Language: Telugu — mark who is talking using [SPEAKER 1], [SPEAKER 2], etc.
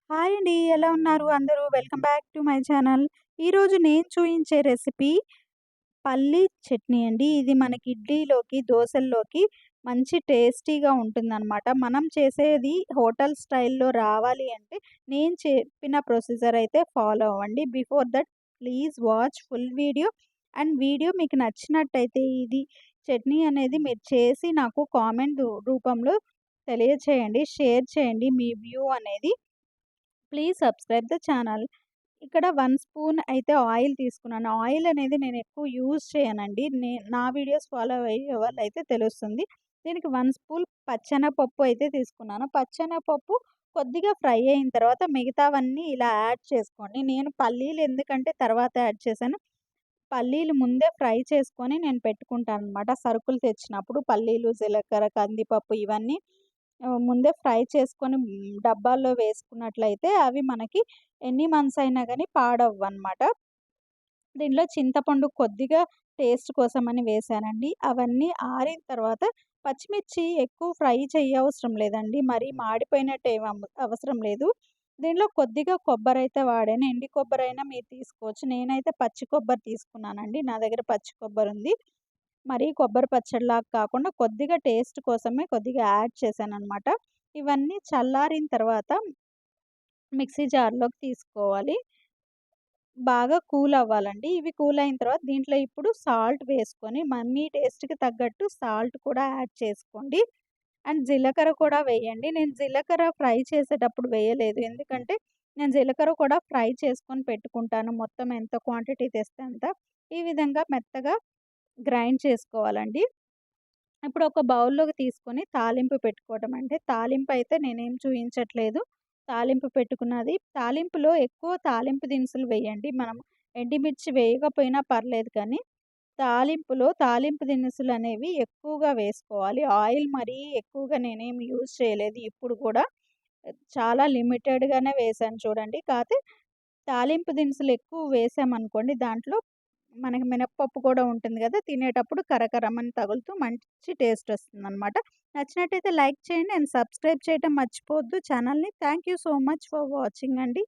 [SPEAKER 1] హాయ్ అండి. ఎలా ఉన్నారు అందరూ? Welcome back to my channel. ఈరోజు నేను చూయించే రెసిపీ పల్లీ చట్నీ అండి. ఇది మనకి ఇడ్లీలోకి, దోసల్లోకి మంచి టేస్టీగా ఉంటుందనమాట. మనం చేసేది హోటల్ స్టైల్‌లో రావాలి అంటే నేను చెప్పిన ప్రొసీజర్ అయితే ఫాలో అవ్వండి. Before that please watch full video. And video మీకు నచ్చినట్టయితే ఇది చట్నీ అనేది మీరు చేసి నాకు కామెంట్ రూపంలో తెలియచేయండి. షేర్ చేయండి మీ వ్యూ అనేది. Please subscribe the channel. ఇక్కడ 1 స్పూన్ అయితే ఆయిల్ తీసుకున్నాను. ఆయిల్ అనేది నేను ఎక్కువ యూజ్ చేయనండి. నా వీడియోస్ ఫాలో అయ్యే వాళ్ళైతే తెలుస్తుంది. దీనికి 1 స్పూన్ పచ్చెనపప్పు అయితే తీసుకున్నాను. పచ్చెనపప్పు కొద్దిగా ఫ్రై అయిన తర్వాత మిగతావన్నీ ఇలా యాడ్ చేసుకోండి. నేను పల్లీలు ఎందుకంటే తర్వాత యాడ్ చేశాను. పల్లీలు ముందే ఫ్రై చేసుకొని నేను పెట్టుకుంటాననమాట. సరుకులు తెచ్చినప్పుడు పల్లీలు, జీలకర్ర, కందిపప్పు ఇవన్నీ ముందే ఫ్రై చేసుకొని డబ్బాల్లో వేసుకున్నట్లయితే అవి మనకి ఎన్ని మంత్స్ అయినా గానీ పాడవ్వనమాట. దీనిలో చింతపండు కొద్దిగా టేస్ట్ కోసమని వేశానండి. అవన్నీ ఆరిన తర్వాత పచ్చిమిర్చి ఎక్కువ ఫ్రై చెయ్యవసరం లేదండి. మరీ మాడిపోయినట్టు ఏమి అవసరం లేదు. దీనిలో కొద్దిగా కొబ్బరైతే వాడాను. ఎండి కొబ్బరైనా మీరు తీసుకోవచ్చు. నేనైతే పచ్చి కొబ్బరి తీసుకున్నానండి. నా దగ్గర పచ్చి కొబ్బరుంది. మరీ కొబ్బరి పచ్చడిలాగా కాకుండా కొద్దిగా టేస్ట్ కోసమే కొద్దిగా యాడ్ చేశాననమాట. ఇవన్నీ చల్లారిన తర్వాత మిక్సీ జార్‌లోకి తీసుకోవాలి. బాగా కూల్ అవ్వాలండి. ఇవి కూల్ అయిన తర్వాత దీంట్లో ఇప్పుడు సాల్ట్ వేసుకొని మీ టేస్ట్‌కి తగ్గట్టు సాల్ట్ కూడా యాడ్ చేసుకోండి. అండ్ జీలకర్ర కూడా వేయండి. నేను జీలకర్ర ఫ్రై చేసేటప్పుడు వేయలేదు. ఎందుకంటే నేను జీలకర్ర కూడా ఫ్రై చేసుకొని పెట్టుకుంటాను. మొత్తం ఎంత క్వాంటిటీ తెస్తే అంత. ఈ విధంగా మెత్తగా గ్రైండ్ చేసుకోవాలండి. ఇప్పుడు ఒక బౌల్‌లోకి తీసుకొని తాలింపు పెట్టుకోవడం. అంటే తాలింపయితే నేనేం చూయించట్లేదు. తాలింపు పెట్టుకున్నది. తాలింపులో ఎక్కువ తాలింపు దినుసులు వేయండి. మనం ఎండుమిర్చి వేయకపోయినా పర్లేదు కానీ, తాలింపులో తాలింపు దినుసులనేవి ఎక్కువగా వేసుకోవాలి. ఆయిల్ మరీ ఎక్కువగా నేనేమి యూజ్ చేయలేదు. ఇప్పుడు కూడా చాలా లిమిటెడ్‌గానే వేశాను చూడండి. కాతే తాలింపు దినుసులు ఎక్కువ వేసామనుకోండి దాంట్లో మనకి మినపప్పు కూడా ఉంటుంది గదా! తినేటప్పుడు కరకరమని తగులుతూ మంచి టేస్ట్ వస్తుందనమాట. నచ్చినట్టయితే లైక్ చేయండి అండ్ సబ్స్క్రైబ్ చేయటం మర్చిపోవద్దు ఛానల్‌ని. Thank you so much for watching అండి.